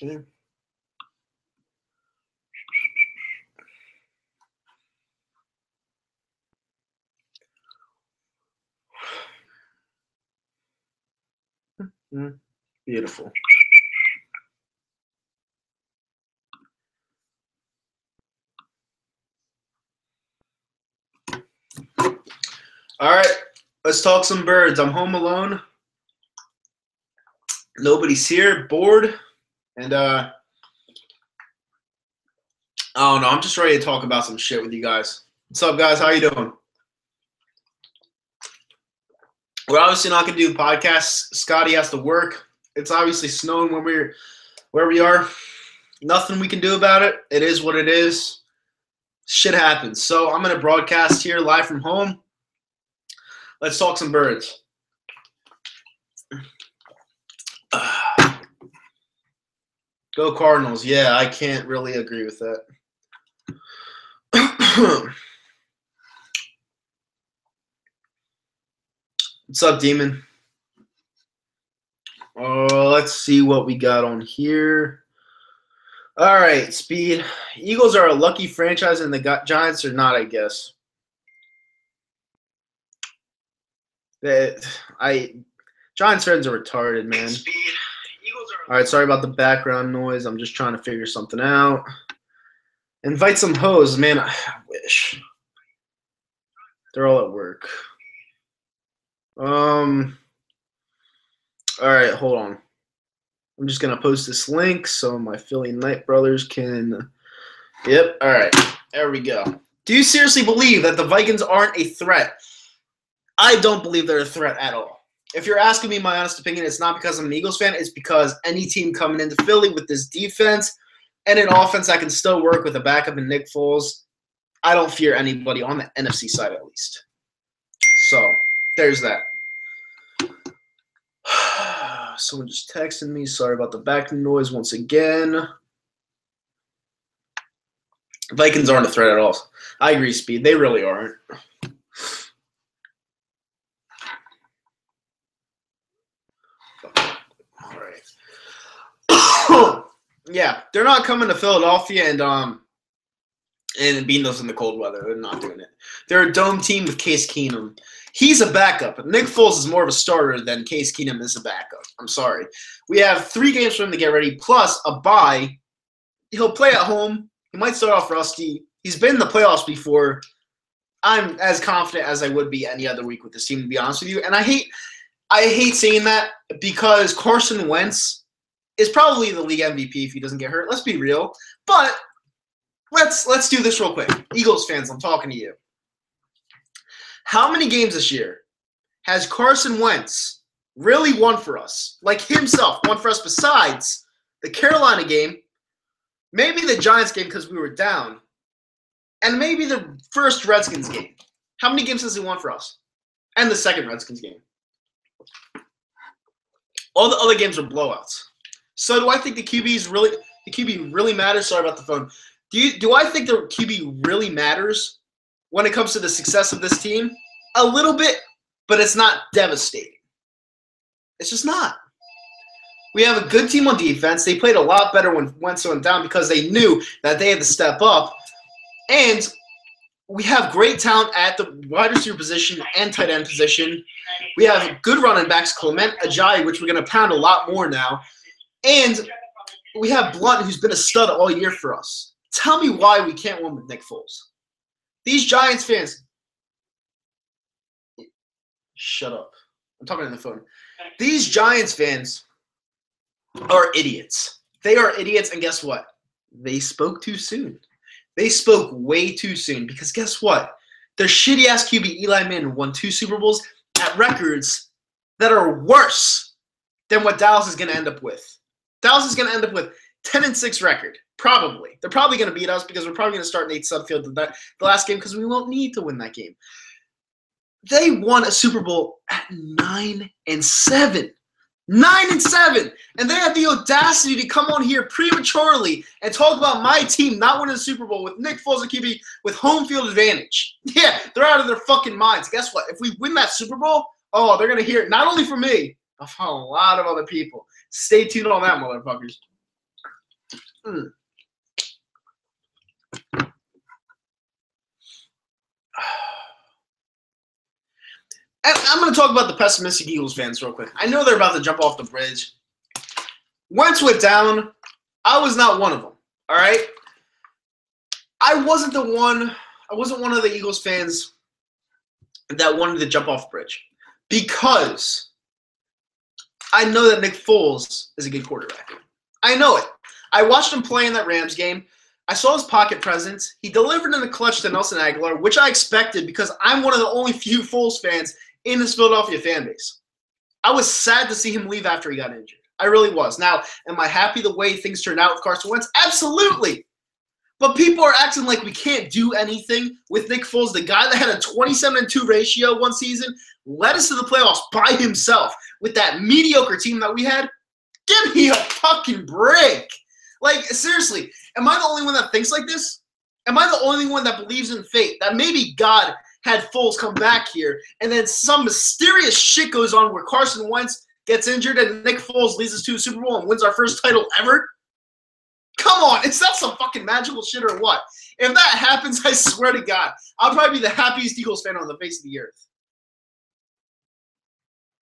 Okay. Beautiful. All right, let's talk some birds. I'm home alone. Nobody's here, bored, and I don't know. I'm just ready to talk about some shit with you guys. What's up, guys? How you doing? We're obviously not going to do the podcast. Scotty has to work. It's obviously snowing where we are. Nothing we can do about it. It is what it is. Shit happens. So I'm going to broadcast here live from home. Let's talk some birds. Go Cardinals. Yeah, I can't really agree with that. What's up, Demon? Let's see what we got on here. All right, Speed. Eagles are a lucky franchise, and the Giants are not, I guess. Giants fans are retarded, man. All right, sorry about the background noise. I'm just trying to figure something out. Invite some hoes, man. I wish. They're all at work. All right, hold on. I'm just going to post this link so my Philly Knight brothers can – yep, all right. There we go. Do you seriously believe that the Vikings aren't a threat? I don't believe they're a threat at all. If you're asking me my honest opinion, it's not because I'm an Eagles fan. It's because any team coming into Philly with this defense and an offense that can still work with a backup in Nick Foles, I don't fear anybody on the NFC side at least. So there's that. Someone just texted me. Sorry about the background noise once again. Vikings aren't a threat at all. I agree, Speed. They really aren't. All right. Yeah, they're not coming to Philadelphia and beating us in the cold weather. They're not doing it. They're a dome team with Case Keenum. He's a backup. Nick Foles is more of a starter than Case Keenum is a backup. I'm sorry. We have 3 games for him to get ready, plus a bye. He'll play at home. He might start off rusty. He's been in the playoffs before. I'm as confident as I would be any other week with this team, to be honest with you. And I hate saying that because Carson Wentz is probably the league MVP if he doesn't get hurt. Let's be real. But let's do this real quick. Eagles fans, I'm talking to you. How many games this year has Carson Wentz really won for us? Like himself, won for us besides the Carolina game, maybe the Giants game because we were down, and maybe the first Redskins game. How many games has he won for us? And the second Redskins game. All the other games are blowouts. So do I think the QB really matters? Sorry about the phone. Do I think the QB really matters when it comes to the success of this team? A little bit, but it's not devastating. It's just not. We have a good team on defense. They played a lot better when Wentz went down because they knew that they had to step up. And we have great talent at the wide receiver position and tight end position. We have good running backs, Clement, Ajayi, which we're going to pound a lot more now. And we have Blunt, who's been a stud all year for us. Tell me why we can't win with Nick Foles. These Giants fans – shut up. I'm talking on the phone. These Giants fans are idiots. They are idiots, and guess what? They spoke too soon. They spoke way too soon because guess what? Their shitty-ass QB Eli Manning won 2 Super Bowls at records that are worse than what Dallas is going to end up with. Dallas is going to end up with 10-6 record, probably. They're probably going to beat us because we're probably going to start Nate Sudfeld the last game because we won't need to win that game. They won a Super Bowl at 9-7. 9-7, and they had the audacity to come on here prematurely and talk about my team not winning the Super Bowl with Nick Foles and QB with home field advantage. Yeah, they're out of their fucking minds. Guess what? If we win that Super Bowl, oh, they're gonna hear it not only from me, but from a lot of other people. Stay tuned on that, motherfuckers. I'm going to talk about the pessimistic Eagles fans real quick. I know they're about to jump off the bridge. Wentz went down. I was not one of them. All right? I wasn't one of the Eagles fans that wanted to jump off the bridge because I know that Nick Foles is a good quarterback. I know it. I watched him play in that Rams game. I saw his pocket presence. He delivered in the clutch to Nelson Aguilar, which I expected because I'm one of the only few Foles fans in this Philadelphia fan base. I was sad to see him leave after he got injured. I really was. Now, am I happy the way things turned out with Carson Wentz? Absolutely. But people are acting like we can't do anything with Nick Foles, the guy that had a 27-2 ratio one season, led us to the playoffs by himself with that mediocre team that we had. Give me a fucking break. Like, seriously, am I the only one that thinks like this? Am I the only one that believes in fate? That maybe God had Foles come back here and then some mysterious shit goes on where Carson Wentz gets injured and Nick Foles leads us to a Super Bowl and wins our first title ever? Come on, is that some fucking magical shit or what? If that happens, I swear to God, I'll probably be the happiest Eagles fan on the face of the earth.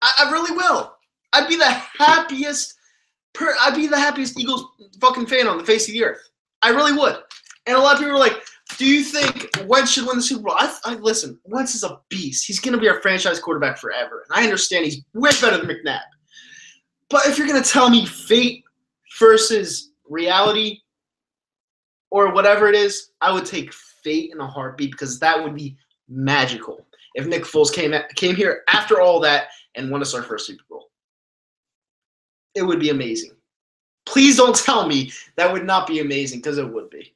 I really will. I'd be the happiest Eagles fucking fan on the face of the earth. I really would. And a lot of people are like, do you think Wentz should win the Super Bowl? Listen, Wentz is a beast. He's going to be our franchise quarterback forever. And I understand he's way better than McNabb. But if you're going to tell me fate versus reality or whatever it is, I would take fate in a heartbeat because that would be magical if Nick Foles came here after all that and won us our first Super Bowl. It would be amazing. Please don't tell me that would not be amazing because it would be.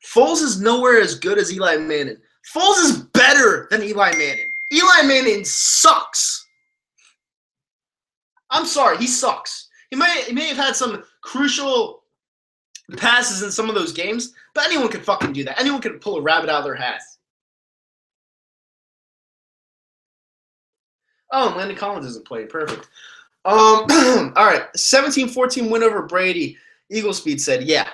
Foles is nowhere as good as Eli Manning. Foles is better than Eli Manning. Eli Manning sucks. I'm sorry, he sucks. He may have had some crucial passes in some of those games, but anyone can fucking do that. Anyone can pull a rabbit out of their hat. Oh, and Landon Collins isn't playing. Perfect. All right, 17-14 win over Brady. Eagle Speed said, yeah.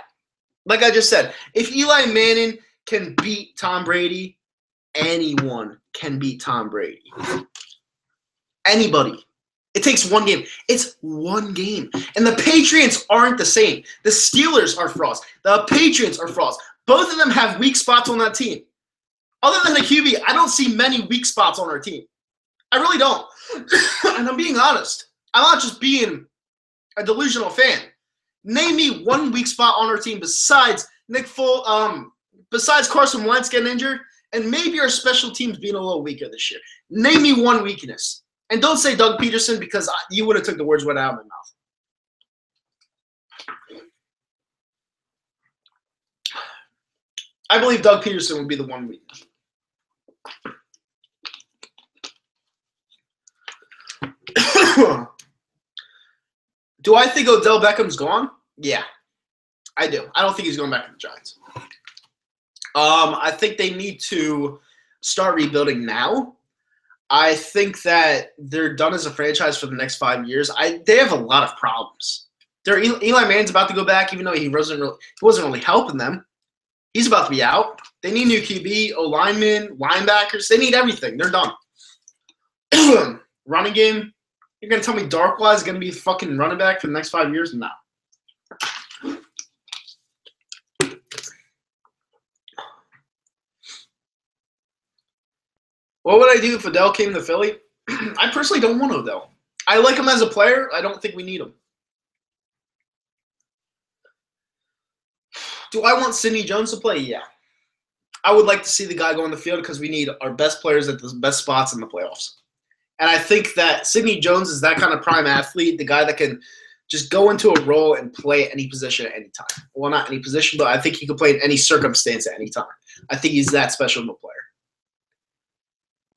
Like I just said, if Eli Manning can beat Tom Brady, anyone can beat Tom Brady. Anybody. It takes one game. It's one game. And the Patriots aren't the same. The Steelers are frauds. The Patriots are frauds. Both of them have weak spots on that team. Other than the QB, I don't see many weak spots on our team. I really don't. And I'm being honest. I'm not just being a delusional fan. Name me one weak spot on our team besides besides Carson Wentz getting injured, and maybe our special teams being a little weaker this year. Name me one weakness. And don't say Doug Peterson because you would have took the words right out of my mouth. I believe Doug Peterson would be the one weakness. Do I think Odell Beckham's gone? Yeah, I do. I don't think he's going back to the Giants. I think they need to start rebuilding now. I think that they're done as a franchise for the next 5 years. They have a lot of problems. Eli Manning's about to go back, even though he wasn't really helping them. He's about to be out. They need new QB, O-linemen, linebackers. They need everything. They're done. Running game. You're going to tell me Darkwa is going to be fucking running back for the next 5 years? No. What would I do if Odell came to Philly? I personally don't want Odell. I like him as a player. I don't think we need him. Do I want Sidney Jones to play? Yeah. I would like to see the guy go on the field because we need our best players at the best spots in the playoffs. And I think that Sidney Jones is that kind of prime athlete, the guy that can just go into a role and play any position at any time. Well, not any position, but I think he can play in any circumstance at any time. I think he's that special of a player.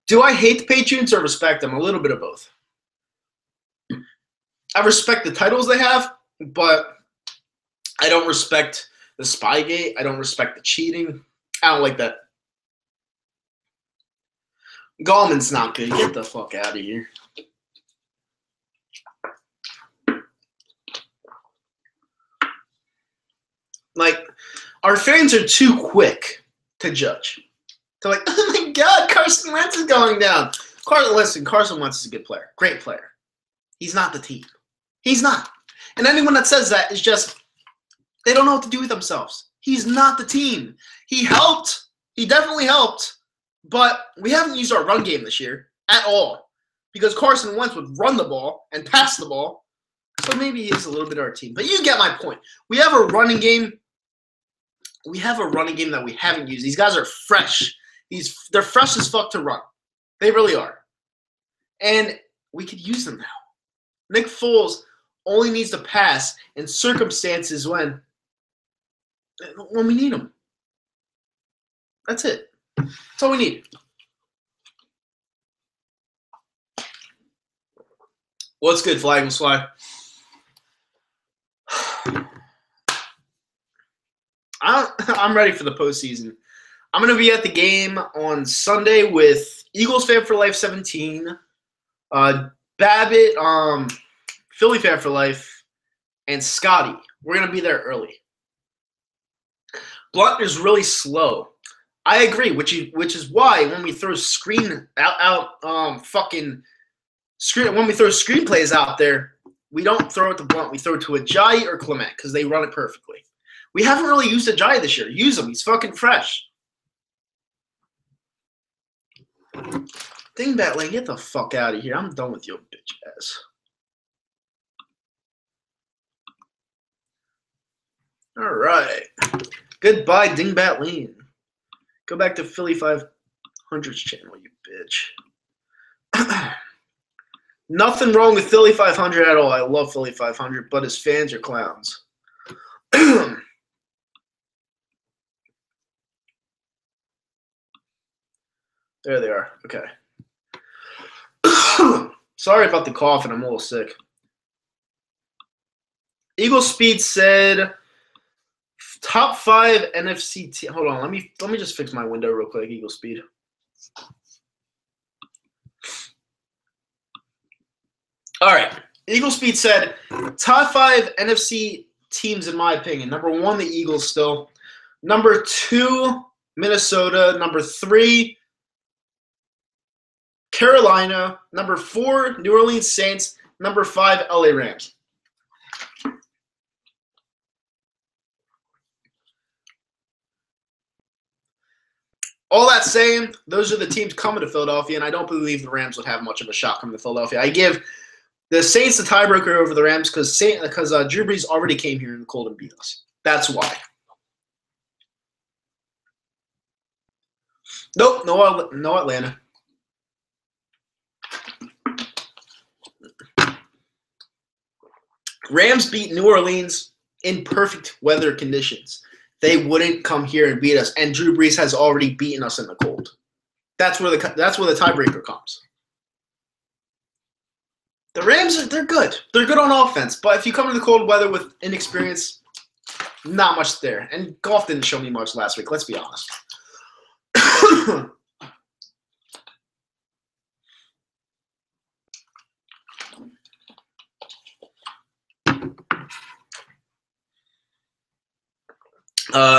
Do I hate the Patriots or respect them? A little bit of both. I respect the titles they have, but I don't respect the Spygate. I don't respect the cheating. I don't like that. Gallman's not good. Get the fuck out of here. Like, our fans are too quick to judge. They're like, oh my God, Carson Wentz is going down. Carson Wentz is a good player. Great player. He's not the team. He's not. And anyone that says that is just, they don't know what to do with themselves. He's not the team. He helped. He definitely helped. But we haven't used our run game this year at all. Because Carson Wentz would run the ball and pass the ball. So maybe he's a little bit of our team. But you get my point. We have a running game. We have a running game that we haven't used. These guys are fresh. They're fresh as fuck to run. They really are. And we could use them now. Nick Foles only needs to pass in circumstances when we need him. That's it. That's all we need. What's good, Flag and Fly? I'm ready for the postseason. I'm going to be at the game on Sunday with Eagles Fan for Life 17, Babbitt, Philly Fan for Life, and Scotty. We're going to be there early. Blunt is really slow. I agree, which is why when we throw when we throw screenplays out there, we don't throw it to Blunt. We throw it to Ajayi or Clement because they run it perfectly. We haven't really used Ajayi this year. Use him. He's fucking fresh. Dingbat Lane, get the fuck out of here. I'm done with your bitch ass. All right. Goodbye, Dingbat Lane. Go back to Philly 500's channel, you bitch. Nothing wrong with Philly 500 at all. I love Philly 500, but his fans are clowns. There they are. Okay. Sorry about the cough, and I'm a little sick. Eagle Speed said top 5 NFC team. Hold on, let me just fix my window real quick. Eagle Speed. All right. Eagle Speed said top 5 NFC teams in my opinion. Number 1, the Eagles still. Number 2, Minnesota. Number 3, Carolina. Number 4, New Orleans Saints. Number 5, LA Rams. All that saying, those are the teams coming to Philadelphia, and I don't believe the Rams would have much of a shot coming to Philadelphia. I give the Saints the tiebreaker over the Rams because Drew Brees already came here in the cold and beat us. That's why. Nope, no Atlanta. Rams beat New Orleans in perfect weather conditions. They wouldn't come here and beat us, and Drew Brees has already beaten us in the cold. That's where the tiebreaker comes. The Rams, they're good. They're good on offense, but if you come in the cold weather with inexperience, not much there. And Goff didn't show me much last week. Let's be honest.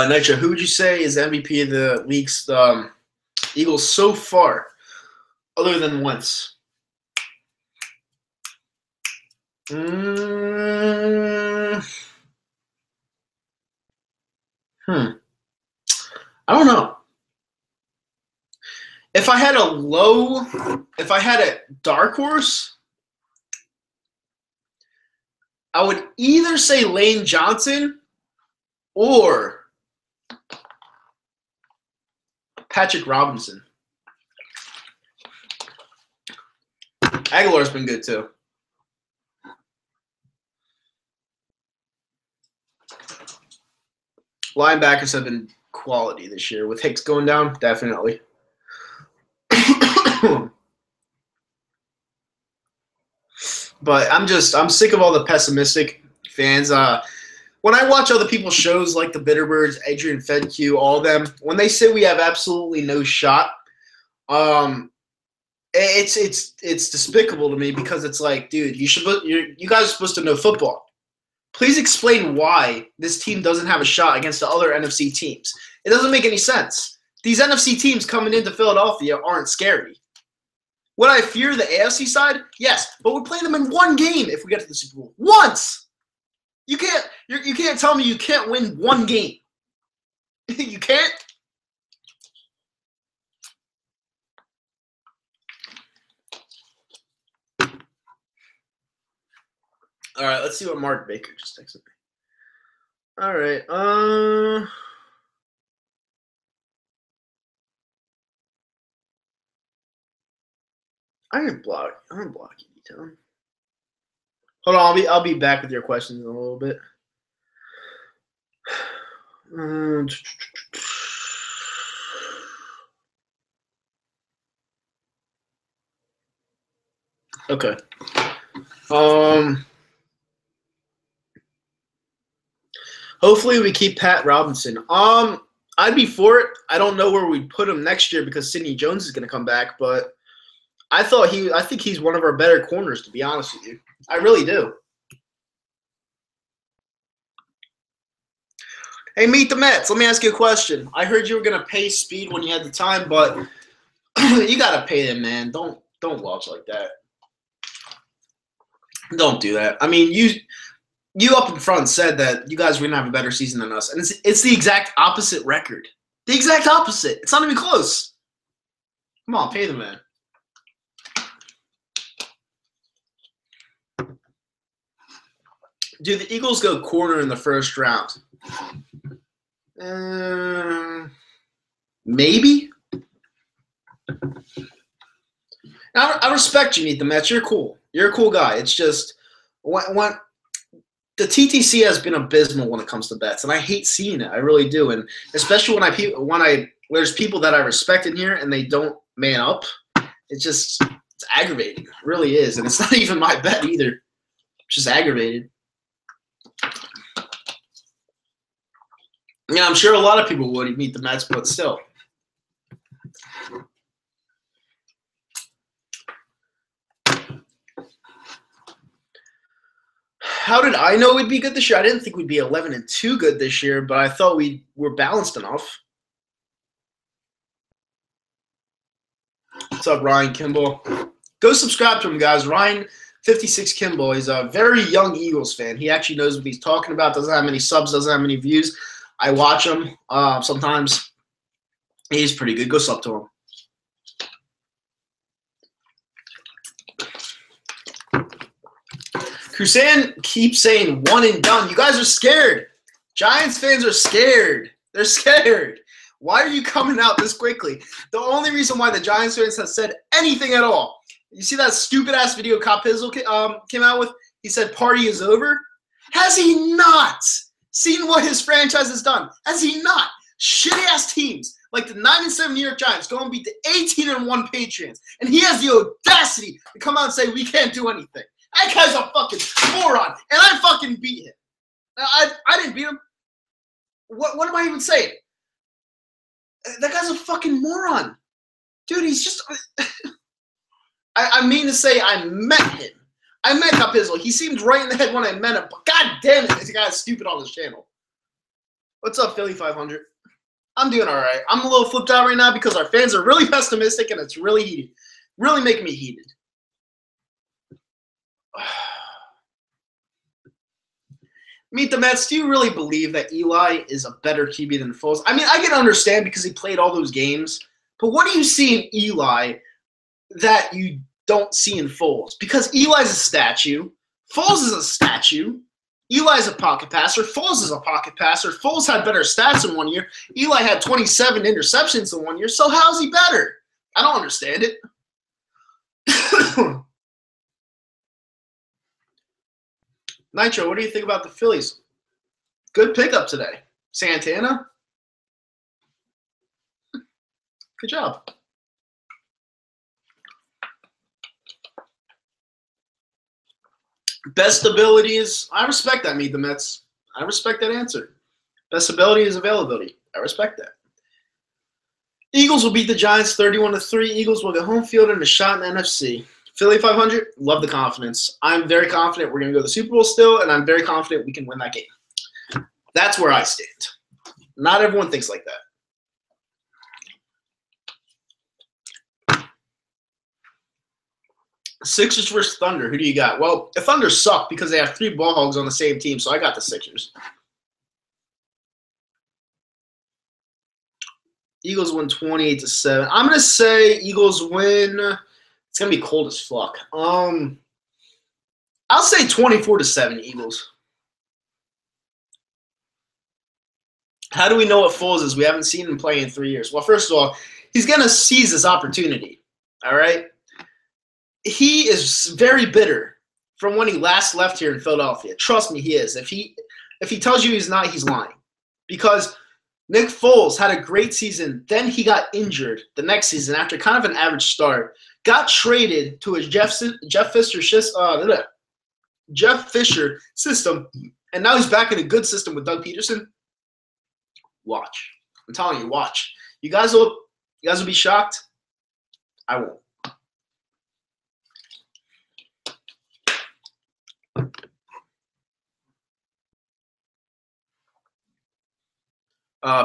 Nitro, who would you say is MVP of the league's Eagles so far, other than Wentz? I don't know. If I had a dark horse, I would either say Lane Johnson or Patrick Robinson. Aguilar's been good too. Linebackers have been quality this year. With Hicks going down, definitely. But I'm sick of all the pessimistic fans. When I watch other people's shows like the Bitterbirds, Adrian Fedke, all of them, when they say we have absolutely no shot, it's despicable to me because it's like, dude, you guys are supposed to know football. Please explain why this team doesn't have a shot against the other NFC teams. It doesn't make any sense. These NFC teams coming into Philadelphia aren't scary. Would I fear the AFC side? Yes, but we'll play them in one game if we get to the Super Bowl. Once! You can't tell me you can't win one game. You can't? All right, let's see what Mark Baker just texted me. All right. I didn't block you, Tom. Hold on, I'll be back with your questions in a little bit. Okay. Hopefully we keep Pat Robinson. I'd be for it. I don't know where we'd put him next year because Sidney Jones is going to come back, but I think he's one of our better corners, to be honest with you. I really do. Hey, Meet the Mets. Let me ask you a question. I heard you were going to pay Speed when you had the time, but you got to pay them, man. Don't watch like that. Don't do that. I mean, you up in front said that you guys were going to have a better season than us, and it's the exact opposite record. The exact opposite. It's not even close. Come on, pay the man. Do the Eagles go corner in the first round? Maybe. I respect you, Meet the Mets. You're cool. You're a cool guy. It's just when the TTC has been abysmal when it comes to bets, and I hate seeing it. I really do, and especially when there's people that I respect in here and they don't man up. It's aggravating. It really is, and it's not even my bet either. It's just aggravated. Yeah, I'm sure a lot of people would Meet the Mets, but still. How did I know we'd be good this year? I didn't think we'd be 11-2 good this year, but I thought we were balanced enough. What's up, Ryan Kimball? Go subscribe to him, guys. Ryan56 Kimball. He's a very young Eagles fan. He actually knows what he's talking about. Doesn't have many subs, doesn't have many views. I watch him sometimes. He's pretty good. Go sub to him. Krusan keeps saying one and done. You guys are scared. Giants fans are scared. They're scared. Why are you coming out this quickly? The only reason why the Giants fans have said anything at all. You see that stupid-ass video Cop Pizzle came out with? He said party is over. Has he not seen what his franchise has done? Has he not? Shitty-ass teams like the 9-7 New York Giants go and beat the 18-1 Patriots. And he has the audacity to come out and say we can't do anything. That guy's a fucking moron, and I fucking beat him. I didn't beat him. What am I even saying? That guy's a fucking moron. Dude, he's just... I mean to say I met him. I met Capizzle. He seemed right in the head when I met him, but god damn it, this guy's stupid on his channel. What's up, Philly 500? I'm doing all right. I'm a little flipped out right now because our fans are really pessimistic, and it's really heated. Really making me heated. Meet the Mets. Do you really believe that Eli is a better QB than Foles? I mean, I can understand because he played all those games, but what do you see in Eli that you don't see in Foles? Because Eli's a statue. Foles is a statue. Eli's a pocket passer. Foles is a pocket passer. Foles had better stats in 1 year. Eli had 27 interceptions in 1 year. So how is he better? I don't understand it. Nitro, what do you think about the Phillies? Good pickup today. Santana? Good job. Best ability is, I respect that, Meet the Mets. I respect that answer. Best ability is availability. I respect that. Eagles will beat the Giants 31-3. Eagles will get home field and a shot in the NFC. Philly 500, love the confidence. I'm very confident we're going to go to the Super Bowl still, and I'm very confident we can win that game. That's where I stand. Not everyone thinks like that. Sixers versus Thunder. Who do you got? Well, the Thunder suck because they have 3 ball hogs on the same team, so I got the Sixers. Eagles win 28-7. I'm going to say Eagles win. It's going to be cold as fuck. I'll say 24-7 Eagles. How do we know what Foles is? We haven't seen him play in 3 years. Well, first of all, he's going to seize this opportunity. All right? He is very bitter from when he last left here in Philadelphia. Trust me, he is. If he tells you he's not, he's lying. Because Nick Foles had a great season. Then he got injured the next season after kind of an average start. Got traded to a Jeff Fisher system, and now he's back in a good system with Doug Peterson. Watch. I'm telling you, watch. You guys will be shocked. I won't.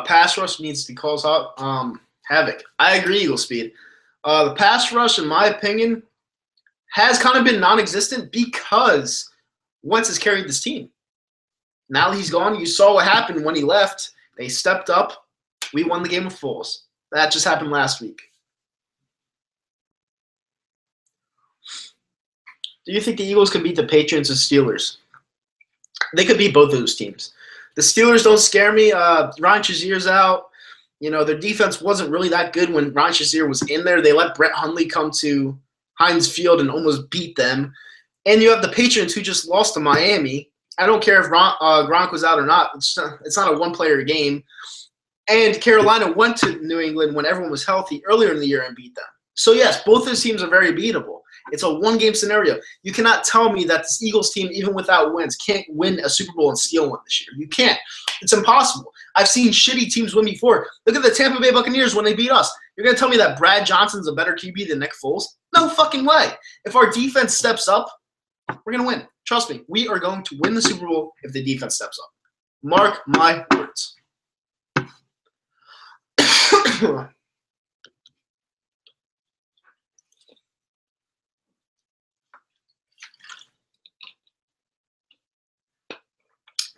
Pass rush needs to cause havoc. I agree, Eagle Speed. The pass rush, in my opinion, has kind of been non-existent because Wentz has carried this team. Now that he's gone, you saw what happened when he left. They stepped up. We won the game with Foles. That just happened last week. Do you think the Eagles could beat the Patriots and Steelers? They could beat both of those teams. The Steelers don't scare me. Ryan Shazier's out. You know, their defense wasn't really that good when Ryan Shazier was in there. They let Brett Hundley come to Heinz Field and almost beat them. And you have the Patriots who just lost to Miami. I don't care if Gronk was out or not. It's not a one-player game. And Carolina went to New England when everyone was healthy earlier in the year and beat them. So, yes, both those teams are very beatable. It's a one-game scenario. You cannot tell me that this Eagles team, even without wins, can't win a Super Bowl and steal one this year. You can't. It's impossible. I've seen shitty teams win before. Look at the Tampa Bay Buccaneers when they beat us. You're going to tell me that Brad Johnson's a better QB than Nick Foles? No fucking way. If our defense steps up, we're going to win. Trust me. We are going to win the Super Bowl if the defense steps up. Mark my words.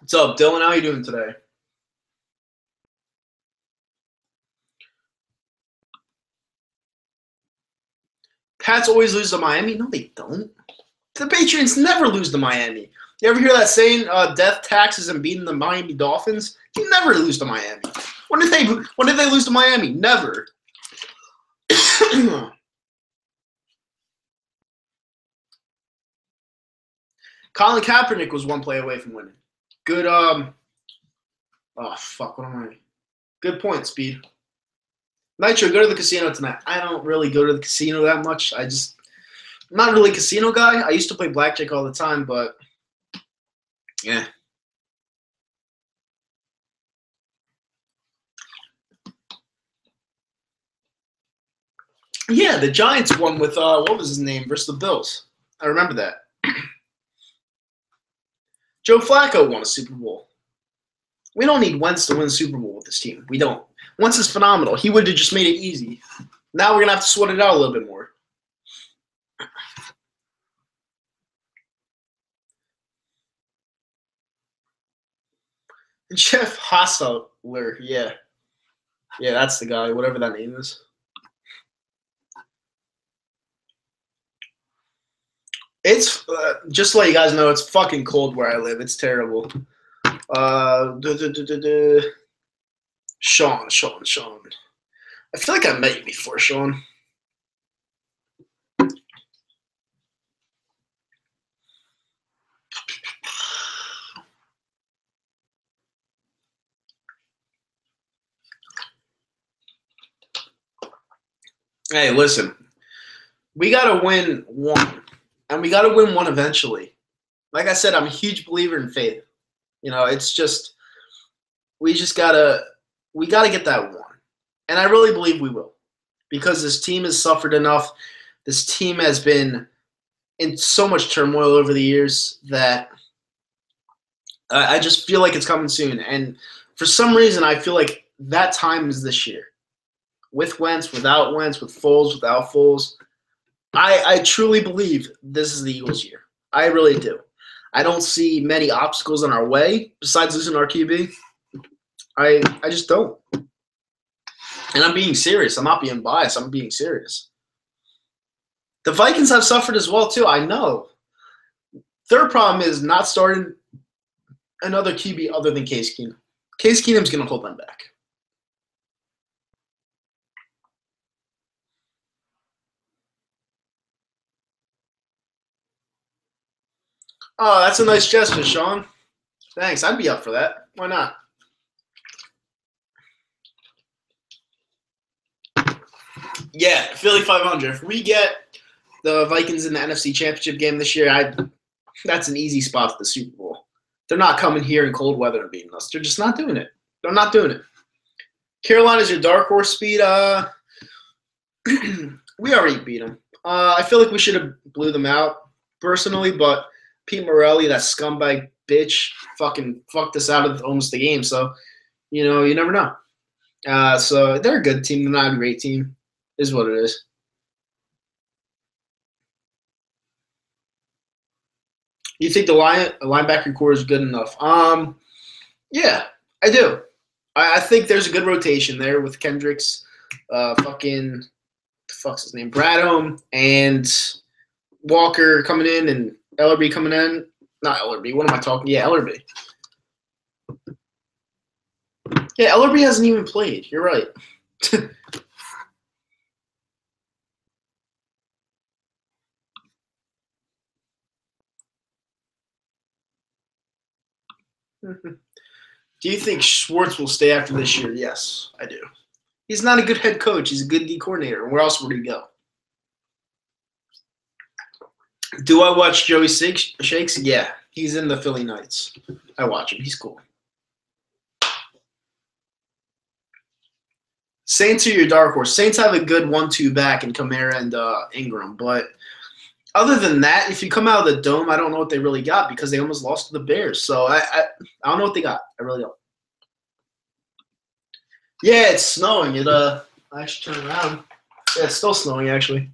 What's up, Dylan? How are you doing today? Pats always lose to Miami? No, they don't. The Patriots never lose to Miami. You ever hear that saying, death, taxes, and beating the Miami Dolphins? You never lose to Miami. When did they lose to Miami? Never. Colin Kaepernick was one play away from winning. Good, oh, fuck, what am I? Good point, Speed. Nitro, go to the casino tonight. I don't really go to the casino that much. I'm not really a casino guy. I used to play blackjack all the time, but, yeah. Yeah, the Giants won with, what was his name, versus the Bills. I remember that. Joe Flacco won a Super Bowl. We don't need Wentz to win a Super Bowl with this team. We don't. Wentz is phenomenal. He would have just made it easy. Now we're going to have to sweat it out a little bit more. Jeff Hostetler, yeah. Yeah, that's the guy, whatever that name is. It's just to let you guys know, it's fucking cold where I live. It's terrible. Sean. I feel like I met you before, Sean. Hey, listen. We got to win one. And we got to win one eventually. Like I said, I'm a huge believer in faith. You know, it's just we got to get that one. And I really believe we will. Because this team has suffered enough. This team has been in so much turmoil over the years that I just feel like it's coming soon. And for some reason, I feel like that time is this year. With Wentz, without Wentz, with Foles, without Foles. I truly believe this is the Eagles' year. I really do. I don't see many obstacles in our way besides losing our QB. I just don't. And I'm being serious. I'm not being biased. I'm being serious. The Vikings have suffered as well, too. I know. Their problem is not starting another QB other than Case Keenum. Case Keenum's going to hold them back. Oh, that's a nice gesture, Sean. Thanks. I'd be up for that. Why not? Yeah, Philly 500. If we get the Vikings in the NFC Championship game this year, that's an easy spot to the Super Bowl. They're not coming here in cold weather and beating us. They're just not doing it. They're not doing it. Carolina's your dark horse speed. We already beat them. I feel like we should have blew them out personally, but Pete Morelli, that scumbag bitch, fucking fucked us out of almost the game. So, you never know. So they're a good team. They're not a great team. Is what it is. You think the linebacker core is good enough? Yeah, I do. I think there's a good rotation there with Kendricks, the fuck's his name, Bradham, and Walker coming in, and Ellerby coming in. Not Ellerby. What am I talking? Yeah, Ellerby. Yeah, Ellerby hasn't even played. You're right. Do you think Schwartz will stay after this year? Yes, I do. He's not a good head coach. He's a good D coordinator. Where else would he go? Do I watch Joey Shakes? Yeah, he's in the Philly Knights. I watch him. He's cool. Saints are your dark horse. Saints have a good 1-2 back in Kamara and Ingram, but other than that, if you come out of the dome, I don't know what they really got because they almost lost to the Bears. So I don't know what they got. I really don't. Yeah, it's snowing. I actually turned around. Yeah, it's still snowing actually.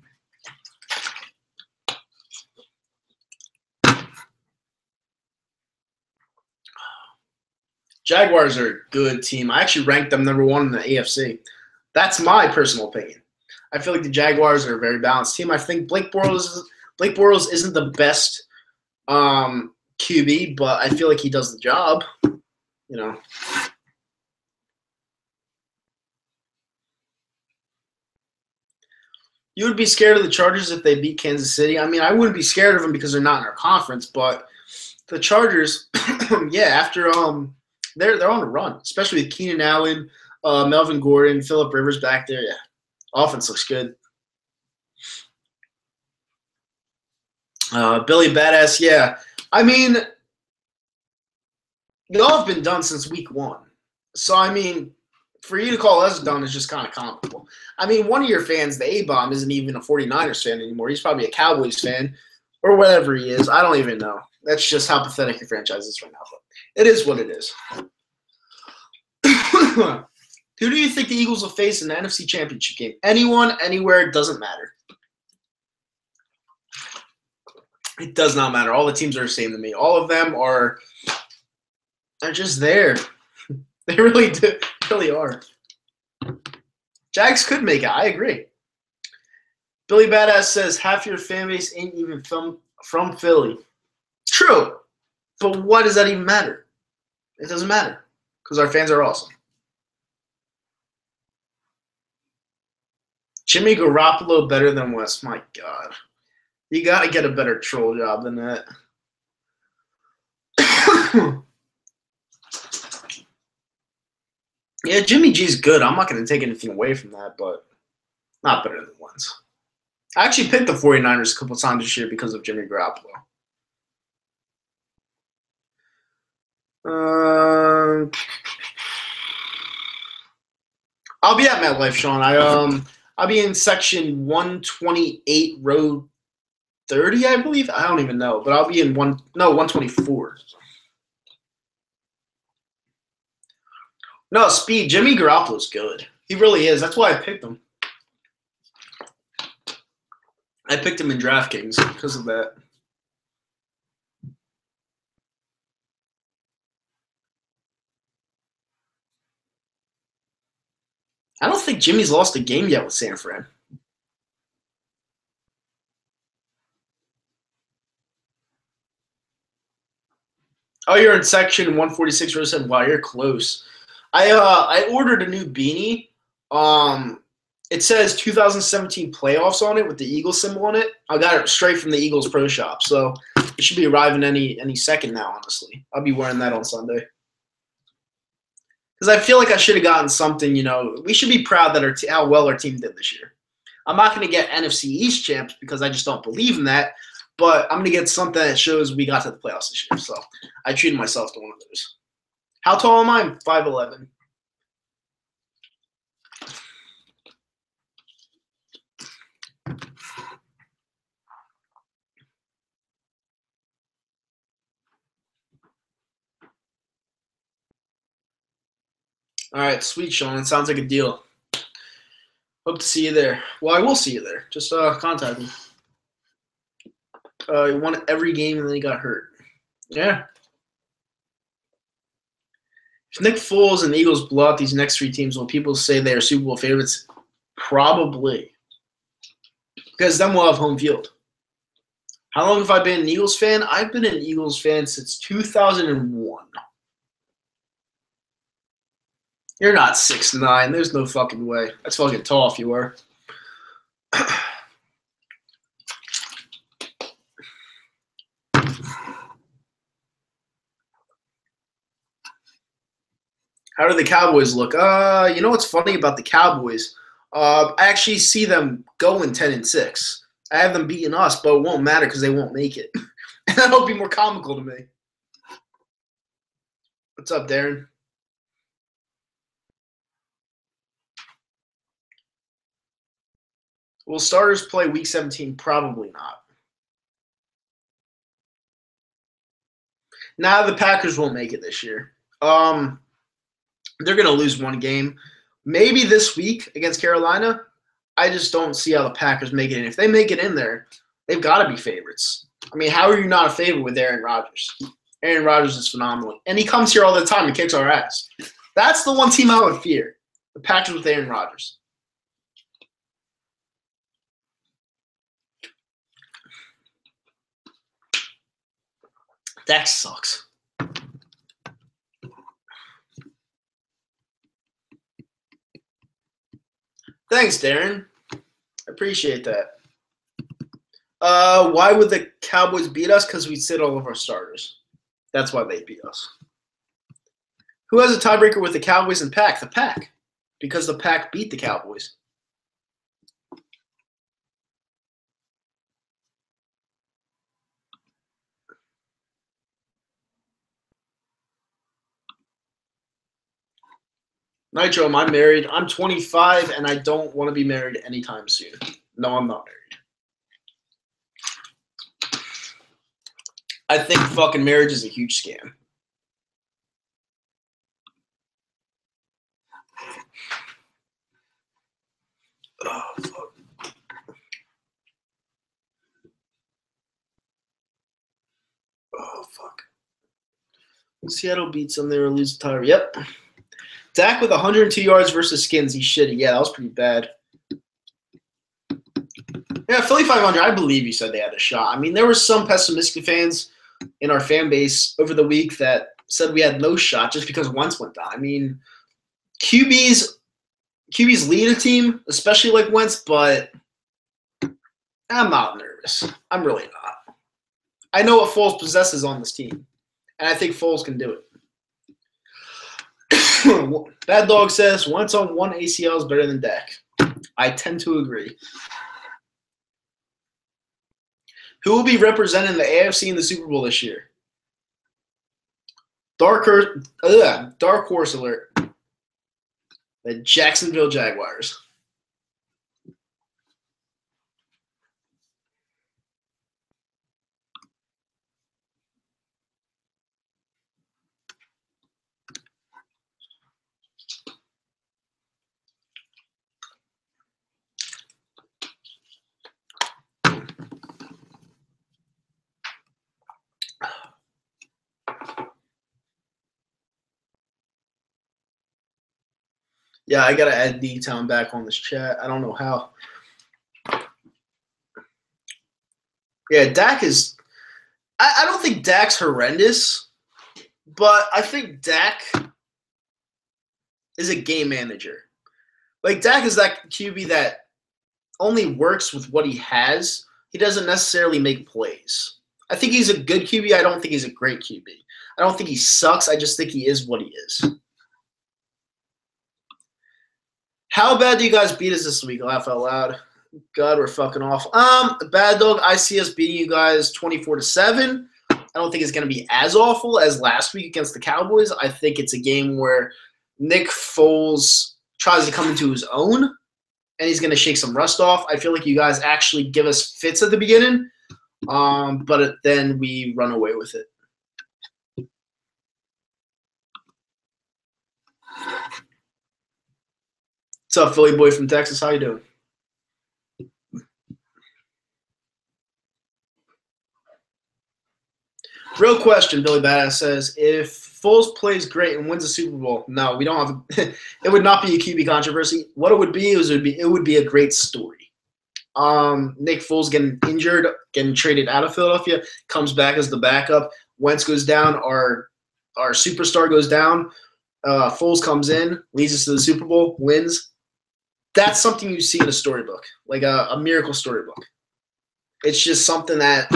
Jaguars are a good team. I actually ranked them number 1 in the AFC. That's my personal opinion. I feel like the Jaguars are a very balanced team. I think Blake Bortles isn't the best QB, but I feel like he does the job. You would be scared of the Chargers if they beat Kansas City. I mean, I wouldn't be scared of them because they're not in our conference, but the Chargers, yeah, after they're on a run, especially with Keenan Allen, Melvin Gordon, Phillip Rivers back there. Yeah, offense looks good. Billy Badass, yeah. I mean, they all have been done since week 1. So, I mean, for you to call us done is just kind of comical. I mean, one of your fans, the A-Bomb, isn't even a 49ers fan anymore. He's probably a Cowboys fan or whatever he is. I don't even know. That's just how pathetic your franchise is right now. But it is what it is. Who do you think the Eagles will face in the NFC Championship game? Anyone, anywhere, it doesn't matter. It does not matter. All the teams are the same to me. All of them are just there. They really do. Really are. Jags could make it. I agree. Billy Badass says half your fan base ain't even from Philly. True. But what does that even matter? It doesn't matter. Because our fans are awesome. Jimmy Garoppolo better than West. My God. You got to get a better troll job than that. Yeah, Jimmy G's good. I'm not going to take anything away from that, but not better than Wentz. I actually picked the 49ers a couple times this year because of Jimmy Garoppolo. I'll be at MetLife, Sean. I'll be in section 128, row 130, I believe. I don't even know, but I'll be in 124. No, speed. Jimmy Garoppolo's good. He really is. That's why I picked him. I picked him in DraftKings because of that. I don't think Jimmy's lost a game yet with San Fran. Oh, you're in section 146, row 7. Wow, you're close. I ordered a new beanie. It says 2017 playoffs on it with the Eagles symbol on it. I got it straight from the Eagles Pro Shop, so it should be arriving any second now. Honestly, I'll be wearing that on Sunday because I feel like I should have gotten something. We should be proud that how well our team did this year. I'm not going to get NFC East champs because I just don't believe in that. But I'm going to get something that shows we got to the playoffs this year. So I treated myself to one of those. How tall am I? 5'11". All right, sweet, Sean. It sounds like a deal. Hope to see you there. Well, I will see you there. Just contact me. He won every game and then he got hurt. Yeah. If Nick Foles and the Eagles blow out these next 3 teams, will people say they are Super Bowl favorites? Probably. Because then we'll have home field. How long have I been an Eagles fan? I've been an Eagles fan since 2001. You're not 6'9". There's no fucking way. That's fucking tall if you were. How do the Cowboys look? You know what's funny about the Cowboys? I actually see them going 10-6. I have them beating us, but it won't matter because they won't make it. And that'll be more comical to me. What's up, Darren? Will starters play Week 17? Probably not. Now the Packers won't make it this year. They're going to lose one game. Maybe this week against Carolina. I just don't see how the Packers make it in. If they make it in there, they've got to be favorites. I mean, how are you not a favorite with Aaron Rodgers? Aaron Rodgers is phenomenal. And he comes here all the time and kicks our ass. That's the one team I would fear. The Packers with Aaron Rodgers. That sucks. Thanks, Darren. I appreciate that. Why would the Cowboys beat us? Because we sit all of our starters. That's why they beat us. Who has a tiebreaker with the Cowboys and Pack? The Pack. Because the Pack beat the Cowboys. Nitro, am I married? I'm 25 and I don't want to be married anytime soon. No, I'm not married. I think fucking marriage is a huge scam. Oh, fuck. Oh, fuck. Seattle beats them. They were lose the tie. Yep. Dak with 102 yards versus Skins. He's shitty. Yeah, that was pretty bad. Yeah, Philly 500. I believe you said they had a shot. I mean, there were some pessimistic fans in our fan base over the week that said we had no shot just because Wentz went down. I mean, QBs lead a team, especially like Wentz, but I'm not nervous. I'm really not. I know what Foles possesses on this team, and I think Foles can do it. Bad Dog says Wentz on one ACL is better than Dak. I tend to agree. Who will be representing the AFC in the Super Bowl this year? Dark horse alert. The Jacksonville Jaguars. Yeah, I gotta add D-Town back on this chat. I don't know how. Yeah, Dak is. I don't think Dak's horrendous, but I think Dak is a game manager. Like, Dak is that QB that only works with what he has. He doesn't necessarily make plays. I think he's a good QB. I don't think he's a great QB. I don't think he sucks. I just think he is what he is. How bad do you guys beat us this week? Laugh out loud. God, we're fucking awful. Bad Dog, I see us beating you guys 24-7. I don't think it's going to be as awful as last week against the Cowboys. I think it's a game where Nick Foles tries to come into his own, and he's going to shake some rust off. I feel like you guys actually give us fits at the beginning, but then we run away with it. What's up, Philly boy from Texas? How you doing? Real question, Billy Badass says, if Foles plays great and wins the Super Bowl, no, we don't have – it would not be a QB controversy. What it would be is it would be a great story. Nick Foles getting injured, getting traded out of Philadelphia, comes back as the backup. Wentz goes down. Our superstar goes down. Foles comes in, leads us to the Super Bowl, wins. That's something you see in a storybook, like a miracle storybook. It's just something that,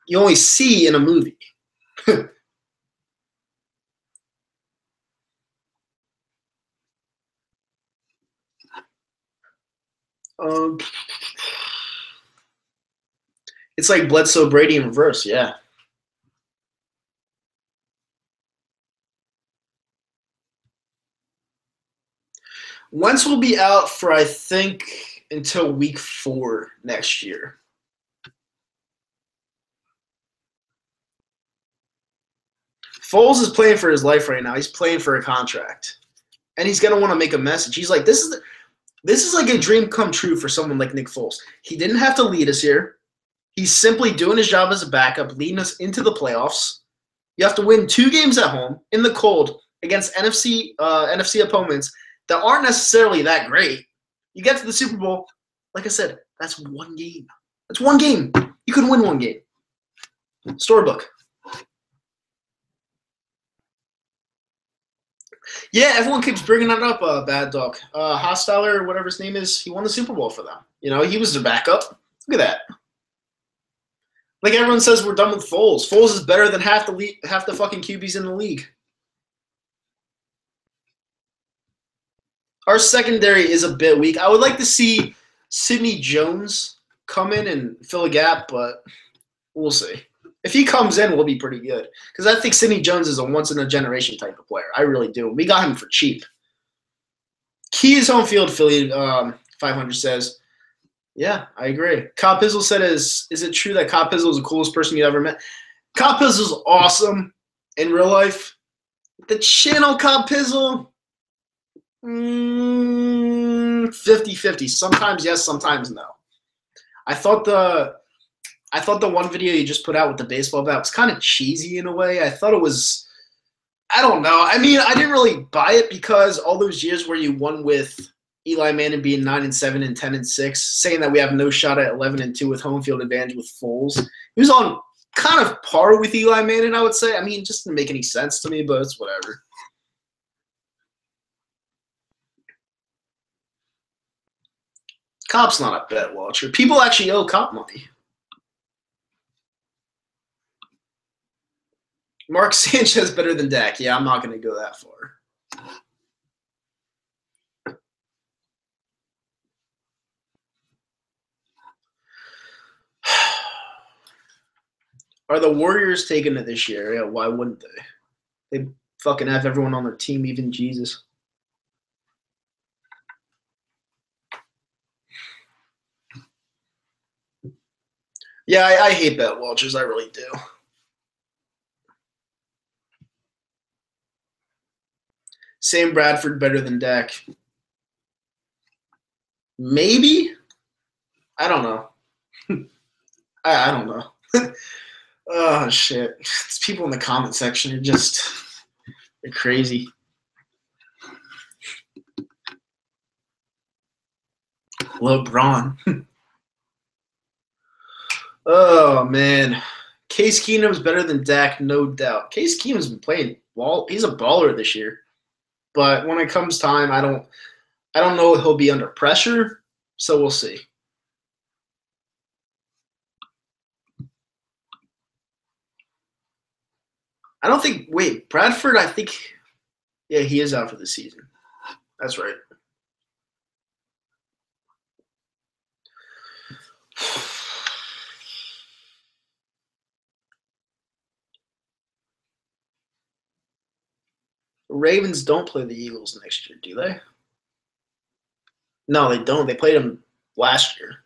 you only see in a movie. It's like Bledsoe Brady in reverse, yeah. Wentz will be out for, I think, until week 4 next year. Foles is playing for his life right now. He's playing for a contract. And he's going to want to make a message. He's like, this is like a dream come true for someone like Nick Foles. He didn't have to lead us here. He's simply doing his job as a backup, leading us into the playoffs. You have to win 2 games at home in the cold against NFC opponents that aren't necessarily that great. You get to the Super Bowl, like I said, that's 1 game. That's 1 game. You can win 1 game. Storybook. Yeah, everyone keeps bringing that up, Bad Dog. Hostile or whatever his name is, he won the Super Bowl for them. He was their backup. Look at that. Like everyone says we're done with Foles. Foles is better than half the fucking QBs in the league. Our secondary is a bit weak. I would like to see Sidney Jones come in and fill a gap, but we'll see. If he comes in, we'll be pretty good. Because I think Sidney Jones is a once-in-a-generation type of player. I really do. We got him for cheap. Key is home field, Philly 500 says. Yeah, I agree. Cobb Pizzle said, is it true that Cobb Pizzle is the coolest person you ever met? Cobb Pizzle's awesome in real life. The channel Cobb Pizzle, 50-50. Sometimes yes, sometimes no. I thought the one video you just put out with the baseball bat was kind of cheesy in a way. I thought it was, I don't know. I mean, I didn't really buy it because all those years where you won with Eli Manning being 9-7 and 10-6, saying that we have no shot at 11-2 with home field advantage with Foles. He was on kind of par with Eli Manning, I would say. I mean, it just didn't make any sense to me, but it's whatever. Cobb's not a bet watcher. People actually owe Cobb money. Mark Sanchez better than Dak. Yeah, I'm not going to go that far. Are the Warriors taking it this year? Yeah, why wouldn't they? They fucking have everyone on their team, even Jesus. Yeah, I hate bet watchers. I really do. Sam Bradford better than Dak. Maybe? I don't know. I don't know. Oh, shit. These people in the comment section are just – they're crazy. LeBron. Oh man, Case Keenum's better than Dak, no doubt. Case Keenum's been playing ball. He's a baller this year. But when it comes time, I don't know if he'll be under pressure. So we'll see. I don't think. Wait, Bradford. I think. Yeah, he is out for the season. That's right. Ravens don't play the Eagles next year, do they? No, they don't. They played them last year.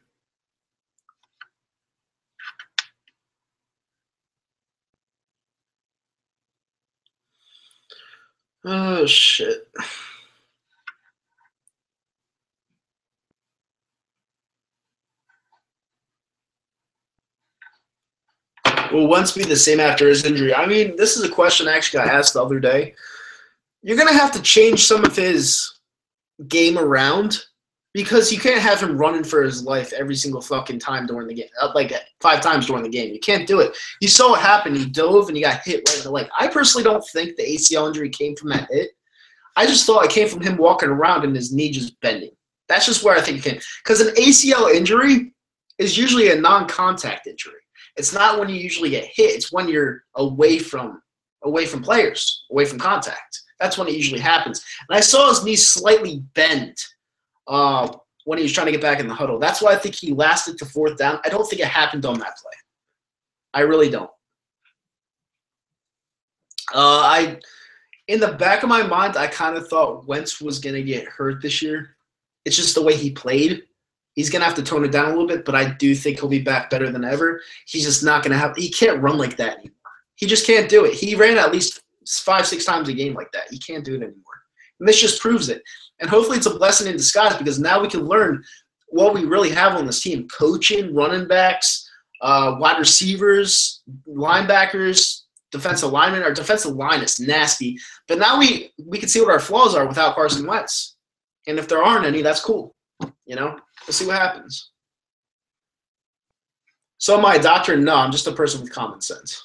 Oh shit. Will Wentz be the same after his injury? I mean, this is a question I actually got asked the other day. You're gonna have to change some of his game around because you can't have him running for his life every single fucking time during the game, like 5 times during the game. You can't do it. You saw what happened. He dove and he got hit right in the leg. I personally don't think the ACL injury came from that hit. I just thought it came from him walking around and his knee just bending. That's just where I think it came. Because an ACL injury is usually a non-contact injury. It's not when you usually get hit. It's when you're away from players, away from contact. That's when it usually happens. And I saw his knee slightly bend when he was trying to get back in the huddle. That's why I think he lasted to 4th down. I don't think it happened on that play. I really don't. In the back of my mind, I kind of thought Wentz was going to get hurt this year. It's just the way he played. He's going to have to tone it down a little bit, but I do think he'll be back better than ever. He's just not going to have – he can't run like that anymore. He just can't do it. He ran at least 5-6 times a game like that. He can't do it anymore. And this just proves it. And hopefully it's a blessing in disguise because now we can learn what we really have on this team. Coaching, running backs, wide receivers, linebackers, defensive linemen. Our defensive line is nasty. But now we can see what our flaws are without Carson Wentz. And if there aren't any, that's cool. You know? We'll see what happens. So am I a doctor? No, I'm just a person with common sense.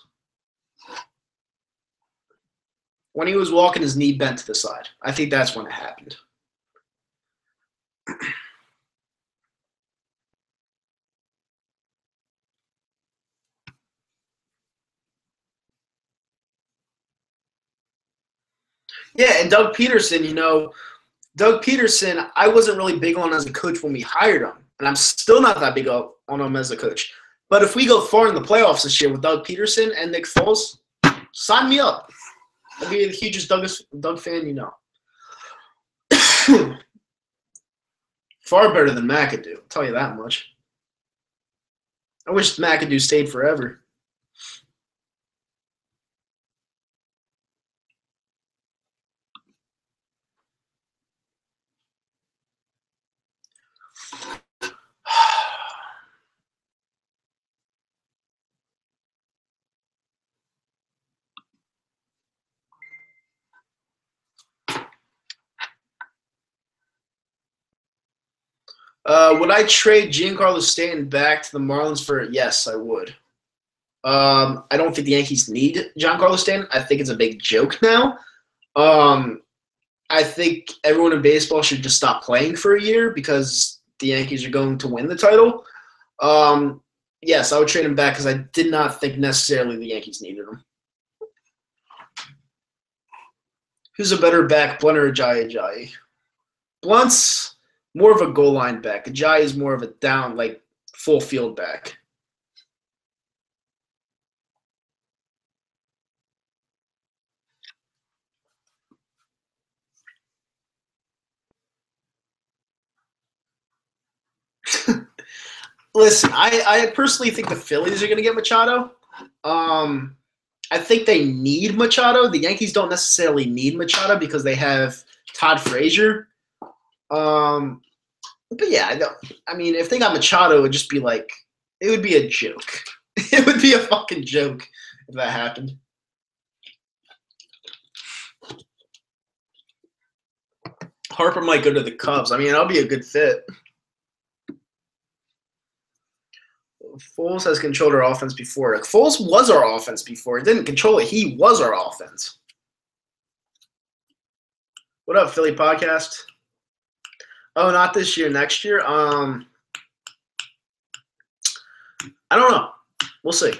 When he was walking, his knee bent to the side. I think that's when it happened. Yeah, and Doug Peterson, I wasn't really big on as a coach when we hired him, and I'm still not that big on him as a coach. But if we go far in the playoffs this year with Doug Peterson and Nick Foles, sign me up. I'll be the hugest Doug fan you know. Far better than McAdoo, I'll tell you that much. I wish McAdoo stayed forever. Would I trade Giancarlo Stanton back to the Marlins for it? Yes, I would. I don't think the Yankees need Giancarlo Stanton. I think it's a big joke now. I think everyone in baseball should just stop playing for a year because the Yankees are going to win the title. Yes, I would trade him back because I did not think necessarily the Yankees needed him. Who's a better back, Blunt or Ajayi? Blunt's more of a goal line back. Ajayi is more of a down, like full field back. Listen, I personally think the Phillies are going to get Machado. I think they need Machado. The Yankees don't necessarily need Machado because they have Todd Frazier. But yeah, I mean, if they got Machado, it would just be like – it would be a joke. It would be a fucking joke if that happened. Harper might go to the Cubs. I mean, that'll be a good fit. Foles has controlled our offense before. Like, Foles was our offense before. He didn't control it. He was our offense. What up, Philly Podcast? Oh, not this year. Next year? I don't know. We'll see.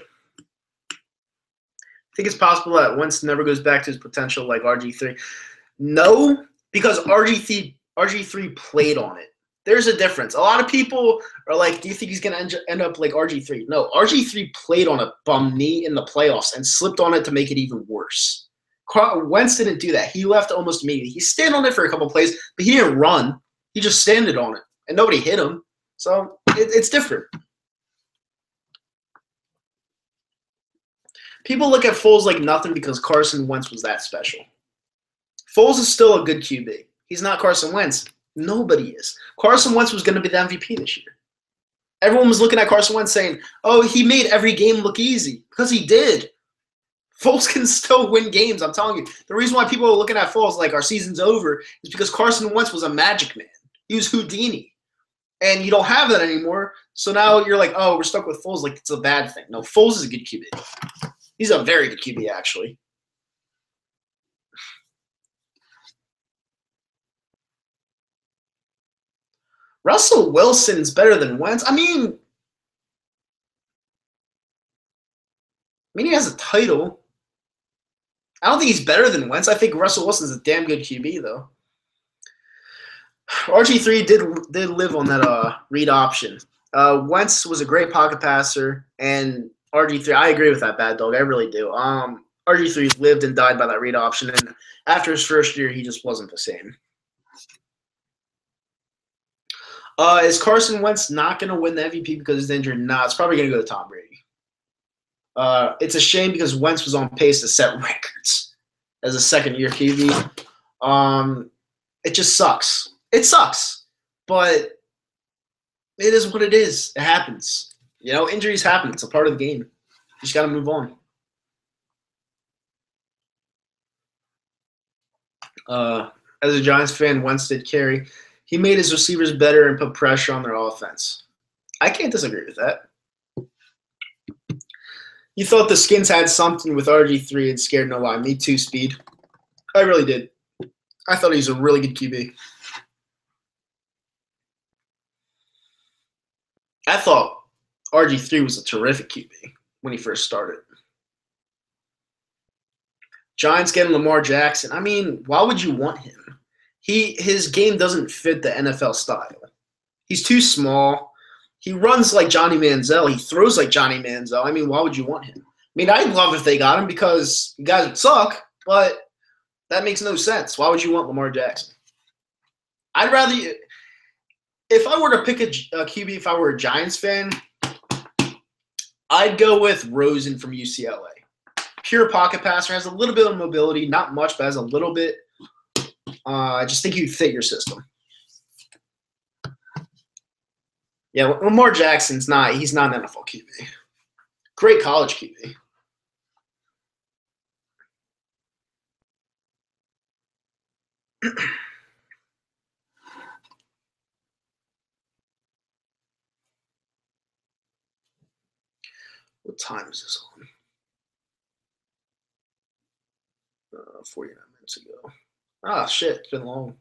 I think it's possible that Wentz never goes back to his potential like RG3. No, because RG3 played on it. There's a difference. A lot of people are like, do you think he's going to end up like RG3? No, RG3 played on a bum knee in the playoffs and slipped on it to make it even worse. Wentz didn't do that. He left almost immediately. He stayed on it for a couple of plays, but he didn't run. He just standed on it, and nobody hit him. So it's different. People look at Foles like nothing because Carson Wentz was that special. Foles is still a good QB. He's not Carson Wentz. Nobody is. Carson Wentz was going to be the MVP this year. Everyone was looking at Carson Wentz saying, oh, he made every game look easy. Because he did. Foles can still win games, I'm telling you. The reason why people are looking at Foles like our season's over is because Carson Wentz was a magic man. He was Houdini. And you don't have that anymore. So now you're like, oh, we're stuck with Foles like it's a bad thing. No, Foles is a good QB. He's a very good QB, actually. Russell Wilson's better than Wentz. I mean, he has a title. I don't think he's better than Wentz. I think Russell Wilson's a damn good QB, though. RG3 did live on that read option. Wentz was a great pocket passer, and RG3, I agree with that, Bad Dog. I really do. RG3 lived and died by that read option, and after his first year, he just wasn't the same. Is Carson Wentz not going to win the MVP because he's injured? Nah, it's probably going to go to Tom Brady. It's a shame because Wentz was on pace to set records as a second-year QB. It just sucks. It sucks, but it is what it is. It happens. You know, injuries happen. It's a part of the game. You just got to move on. As a Giants fan, Wentz did carry. He made his receivers better and put pressure on their offense. I can't disagree with that. You thought the Skins had something with RG3 and scared no lie. Me too, Speed. I really did. I thought he was a really good QB. I thought RG3 was a terrific QB when he first started. Giants getting Lamar Jackson. I mean, why would you want him? His game doesn't fit the NFL style. He's too small. He runs like Johnny Manziel. He throws like Johnny Manziel. I mean, why would you want him? I mean, I'd love if they got him because you guys would suck, but that makes no sense. Why would you want Lamar Jackson? I'd rather – if I were to pick a QB, if I were a Giants fan, I'd go with Rosen from UCLA. Pure pocket passer, has a little bit of mobility, not much, but has a little bit. I just think he'd fit your system. Yeah, Lamar Jackson's not – he's not an NFL QB. Great college QB. What time is this on? 49 minutes ago. Ah, shit. It's been long.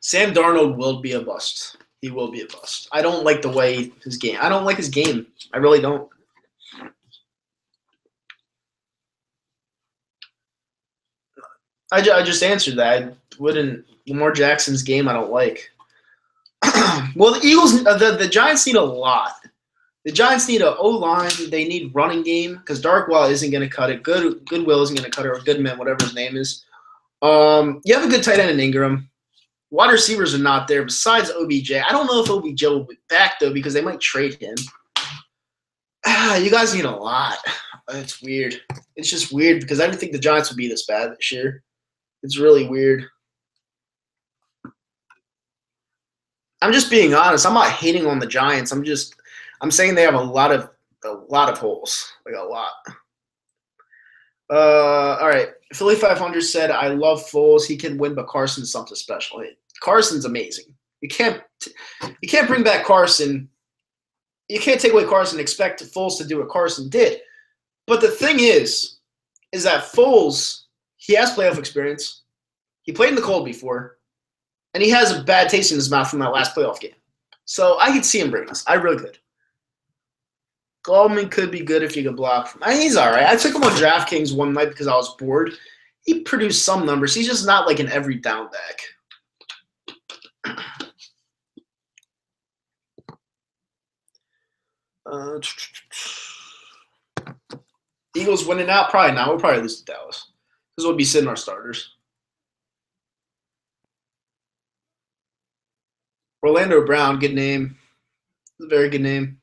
Sam Darnold will be a bust. He will be a bust. I don't like the way his game. I don't like his game. I really don't. I just answered that. I wouldn't. Lamar Jackson's game I don't like. Well, the Eagles, the Giants need a lot. The Giants need an O-line. They need running game because Darkwa isn't going to cut it. Goodwill isn't going to cut it, or Goodman, whatever his name is. You have a good tight end in Ingram. Wide receivers are not there besides OBJ. I don't know if OBJ will be back, though, because they might trade him. You guys need a lot. It's weird. It's just weird because I didn't think the Giants would be this bad this year. It's really weird. I'm just being honest. I'm not hating on the Giants. I'm saying they have a lot of holes. Like a lot. All right. Philly 500 said, I love Foles. He can win, but Carson's something special. Carson's amazing. You can't You can't bring back Carson. You can't take away Carson and expect Foles to do what Carson did. But the thing is that Foles, he has playoff experience. He played in the cold before, and he has a bad taste in his mouth from that last playoff game. So I could see him bring this. I really could. Goldman could be good if you could block. He's all right. I took him on DraftKings one night because I was bored. He produced some numbers. He's just not like an every down back. Eagles winning out? Probably not. We'll probably lose to Dallas because we'll be sitting our starters. Orlando Brown, good name. A very good name.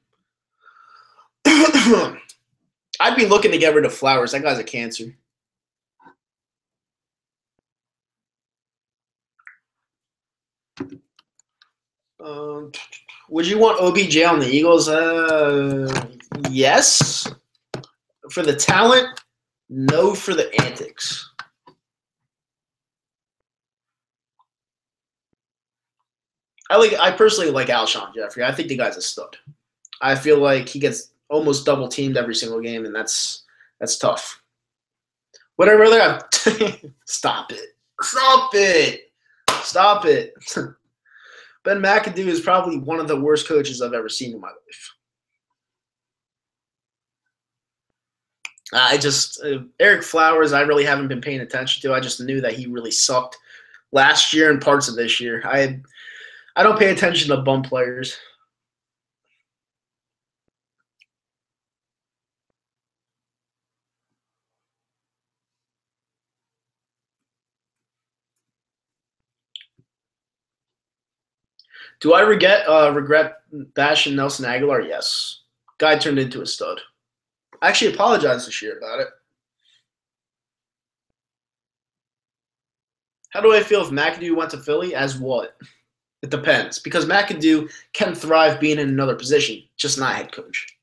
I'd be looking to get rid of Flowers. That guy's a cancer. Would you want OBJ on the Eagles? Yes. For the talent, no for the antics. I personally like Alshon Jeffrey. I think the guy's a stud. I feel like he gets almost double teamed every single game, and that's tough. Would I rather have Stop it. Stop it. Stop it. Ben McAdoo is probably one of the worst coaches I've ever seen in my life. Eric Flowers, I really haven't been paying attention to. I just knew that he really sucked last year and parts of this year. I don't pay attention to bum players. Do I regret bashing Nelson Aguilar? Yes. Guy turned into a stud. I actually apologized this year about it. How do I feel if McAdoo went to Philly? As what? It depends. Because McAdoo can thrive being in another position, just not head coach.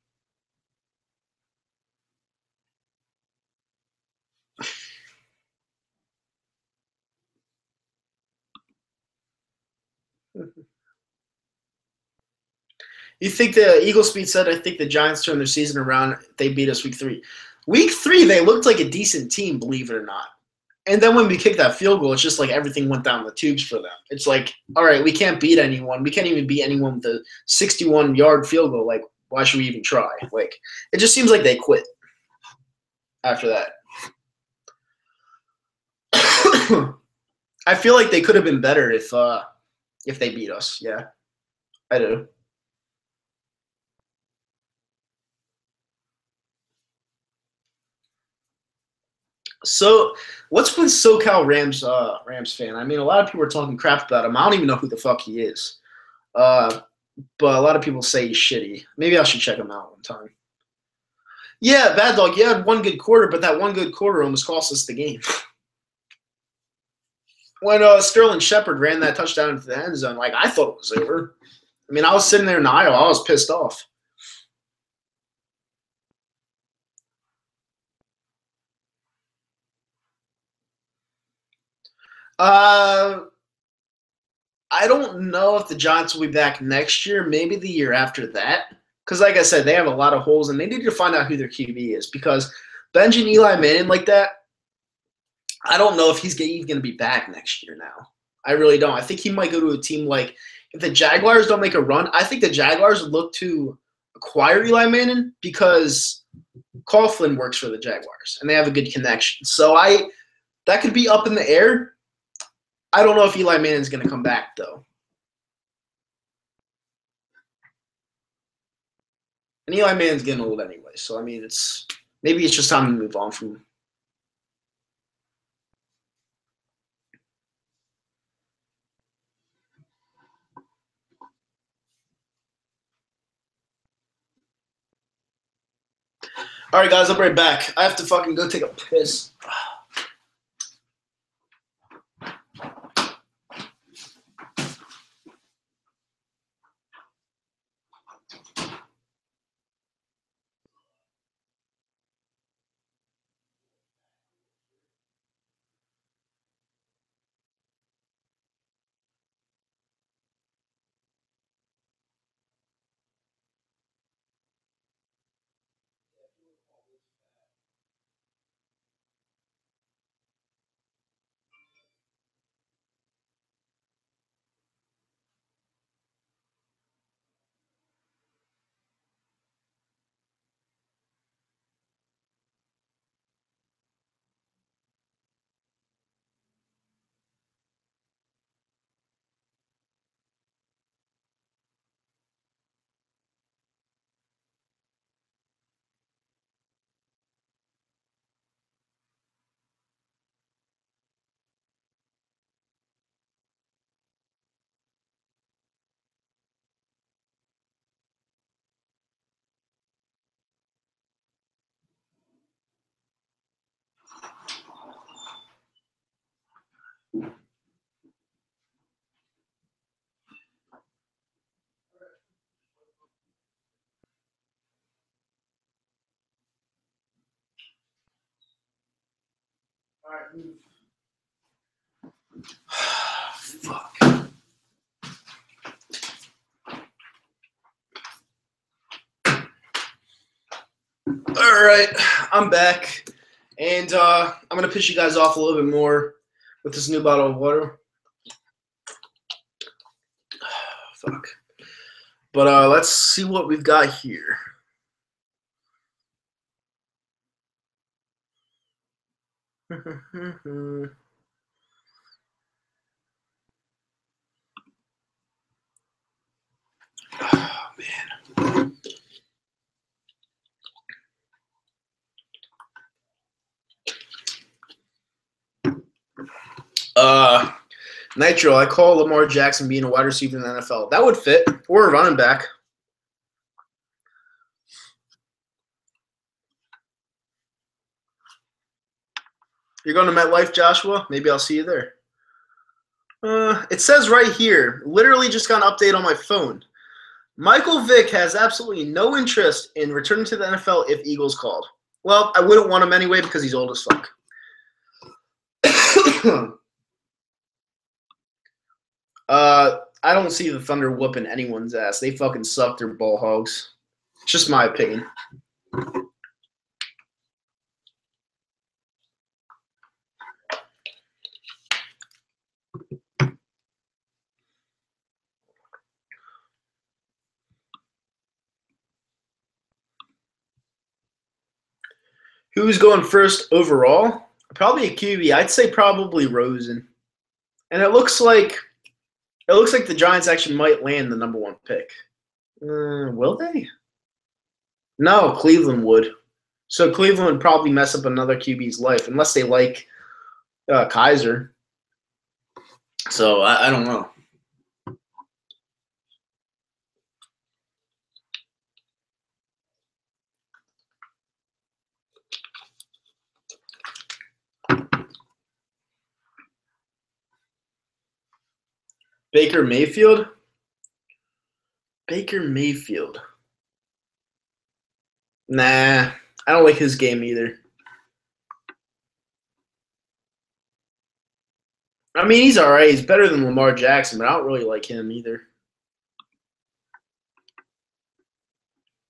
You think the Eagles speed said, I think the Giants turned their season around. They beat us week 3. Week 3, they looked like a decent team, believe it or not. And then when we kicked that field goal, it's just like everything went down the tubes for them. It's like, all right, we can't beat anyone. We can't even beat anyone with a 61-yard field goal. Like, why should we even try? Like, it just seems like they quit after that. I feel like they could have been better if they beat us. Yeah, I do. So, what's with SoCal Rams fan? I mean, a lot of people are talking crap about him. I don't even know who the fuck he is. But a lot of people say he's shitty. Maybe I should check him out one time. Yeah, Bad Dog. Yeah, had one good quarter, but that one good quarter almost cost us the game. When Sterling Shepard ran that touchdown into the end zone, like I thought it was over. I mean, I was sitting there in the aisle. I was pissed off. I don't know if the Giants will be back next year. Maybe the year after that. Because, like I said, they have a lot of holes, and they need to find out who their QB is. Because benching Eli Manning like that, I don't know if he's even going to be back next year now. I really don't. I think he might go to a team like if the Jaguars don't make a run, I think the Jaguars would look to acquire Eli Manning because Coughlin works for the Jaguars, and they have a good connection. So that could be up in the air. I don't know if Eli Manning's going to come back, though. And Eli Manning's getting old anyway, so I mean, maybe it's just time to move on from him. All right, guys, I'll be right back. I have to fucking go take a piss. Fuck. All right, I'm back, and I'm gonna piss you guys off a little bit more with this new bottle of water. Fuck. But let's see what we've got here. Oh, man. Nitro, I call Lamar Jackson being a wide receiver in the NFL. That would fit. Or a running back. You're going to MetLife, Joshua? Maybe I'll see you there. It says right here, literally just got an update on my phone. Michael Vick has absolutely no interest in returning to the NFL if Eagles called. Well, I wouldn't want him anyway because he's old as fuck. I don't see the Thunder whooping anyone's ass. They fucking suck. They're ball hogs. It's just my opinion. Who's going first overall? Probably a QB. I'd say probably Rosen. And it looks like the Giants actually might land the number 1 pick. Will they? No, Cleveland would. So Cleveland would probably mess up another QB's life unless they like Kaiser. So I don't know. Baker Mayfield? Baker Mayfield. Nah, I don't like his game either. I mean, he's all right. He's better than Lamar Jackson, but I don't really like him either.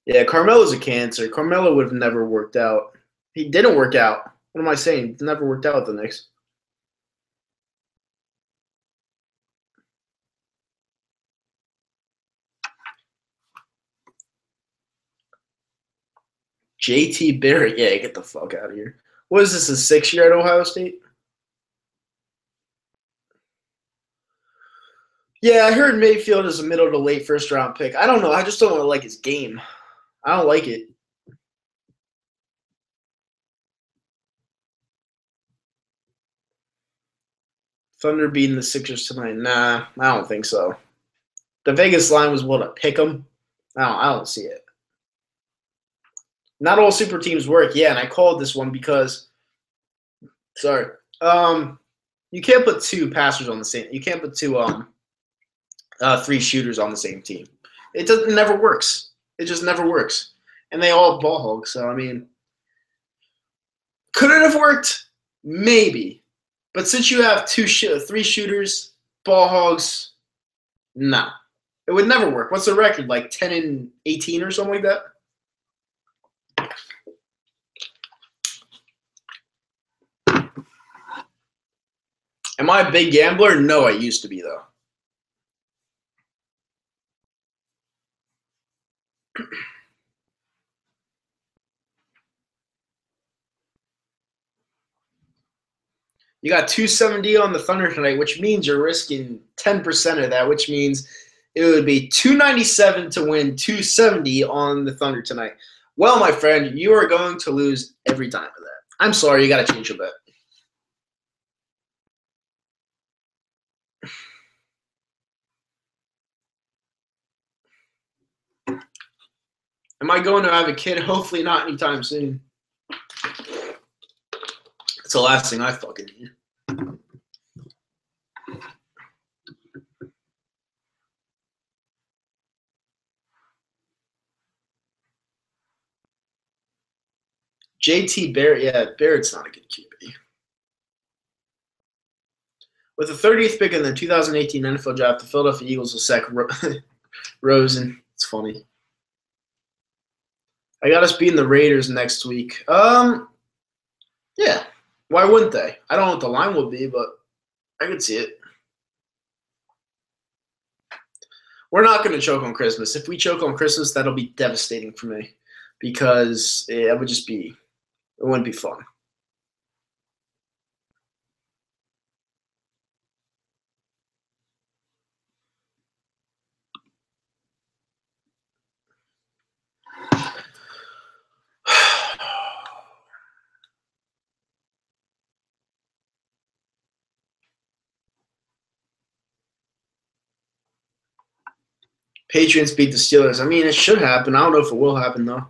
Yeah, Carmelo's a cancer. Carmelo would have never worked out. He didn't work out. What am I saying? He never worked out with the Knicks. JT Barrett. Yeah, get the fuck out of here. What is this, a 6-year at Ohio State? Yeah, I heard Mayfield is a middle to late first-round pick. I don't know. I just don't like his game. I don't like it. Thunder beating the Sixers tonight. Nah, I don't think so. The Vegas line was what, a pick 'em? I don't see it. Not all super teams work. Yeah, and I called this one because you can't put 2 passers on the same. You can't put 2 3 shooters on the same team. It never works. It just never works. And they all ball hogs. So I mean, could it have worked? Maybe. But since you have 3 shooters, ball hogs, no. It would never work. What's the record? Like 10-18 or something like that? Am I a big gambler? No, I used to be, though. You got 270 on the Thunder tonight, which means you're risking 10% of that, which means it would be 297 to win 270 on the Thunder tonight. Well, my friend, you are going to lose every time of that. I'm sorry, you got to change your bet. Am I going to have a kid? Hopefully not anytime soon. It's the last thing I fucking need. JT Barrett. Yeah, Barrett's not a good QB. With the 30th pick in the 2018 NFL Draft, the Philadelphia Eagles will sack Rosen. It's funny. I got us beating the Raiders next week. Yeah. Why wouldn't they? I don't know what the line would be, but I could see it. We're not going to choke on Christmas. If we choke on Christmas, that'll be devastating for me because it would just be – it wouldn't be fun. Patriots beat the Steelers. I mean, it should happen. I don't know if it will happen, though.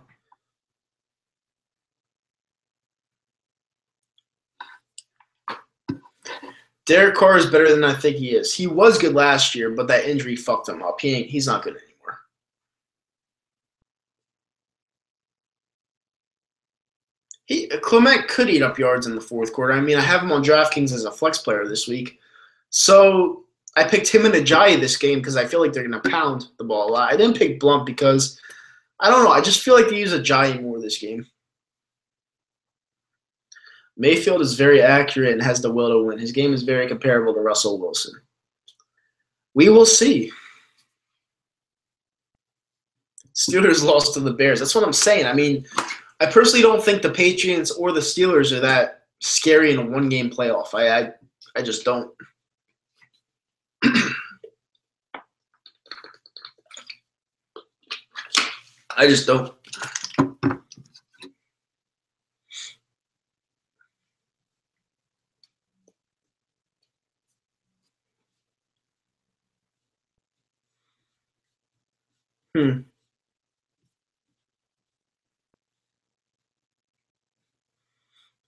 Derek Carr is better than I think he is. He was good last year, but that injury fucked him up. He's not good anymore. Clement could eat up yards in the fourth quarter. I mean, I have him on DraftKings as a flex player this week. So I picked him and Ajayi this game because I feel like they're going to pound the ball a lot. I didn't pick Blunt because, I don't know, I just feel like they use Ajayi more this game. Mayfield is very accurate and has the will to win. His game is very comparable to Russell Wilson. We will see. Steelers lost to the Bears. That's what I'm saying. I mean, I personally don't think the Patriots or the Steelers are that scary in a one-game playoff. I just don't. I just don't.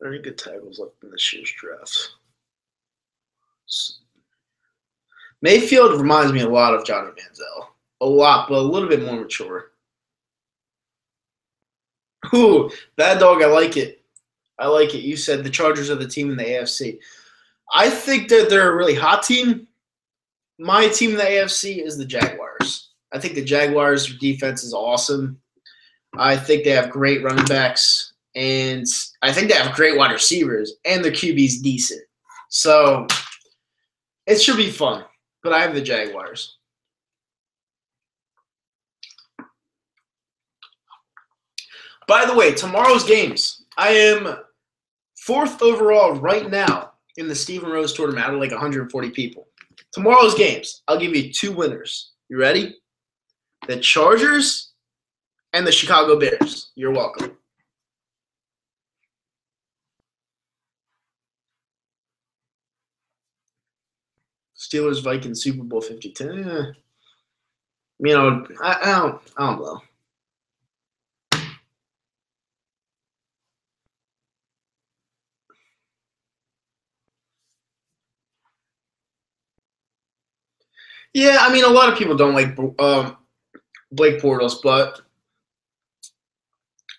Any good tackles left in this year's draft? Mayfield reminds me a lot of Johnny Manziel. A lot, but a little bit more mature. Ooh, Bad Dog, I like it. I like it. You said the Chargers are the team in the AFC. I think that they're a really hot team. My team in the AFC is the Jaguars. I think the Jaguars' defense is awesome. I think they have great running backs, and I think they have great wide receivers, and their QB's decent. So it should be fun, but I have the Jaguars. By the way, tomorrow's games, I am 4th overall right now in the Stephen Rose tournament out of like 140 people. Tomorrow's games, I'll give you 2 winners. You ready? The Chargers and the Chicago Bears. You're welcome. Steelers Vikings Super Bowl 52. You know, I don't know. Yeah, I mean, a lot of people don't like Blake Bortles, but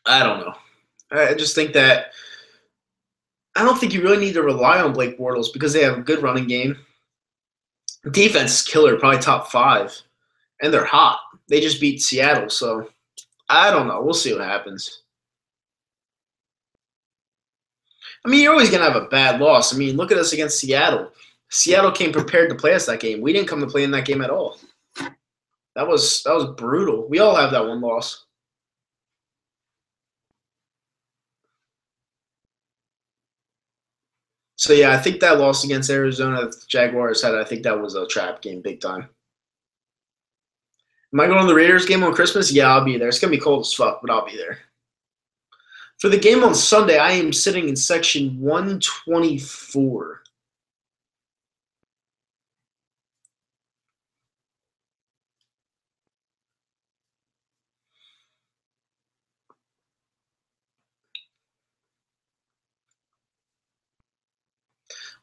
I don't know. I just think that I don't think you really need to rely on Blake Bortles because they have a good running game. Defense is killer, probably top 5, and they're hot. They just beat Seattle, so I don't know. We'll see what happens. I mean, you're always going to have a bad loss. I mean, look at us against Seattle. Seattle came prepared to play us that game. We didn't come to play in that game at all. That was brutal. We all have that one loss. So, yeah, I think that loss against Arizona that the Jaguars had, I think that was a trap game big time. Am I going to the Raiders game on Christmas? Yeah, I'll be there. It's going to be cold as fuck, but I'll be there. For the game on Sunday, I am sitting in section 124.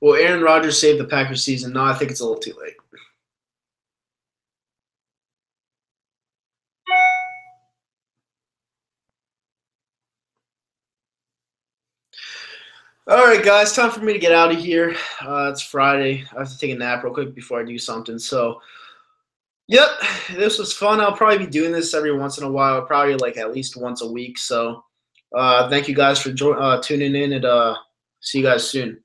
Will Aaron Rodgers save the Packers season? No, I think it's a little too late. All right, guys, time for me to get out of here. It's Friday. I have to take a nap real quick before I do something. So, yep, this was fun. I'll probably be doing this every once in a while, probably like at least once a week. So, thank you guys for tuning in, and see you guys soon.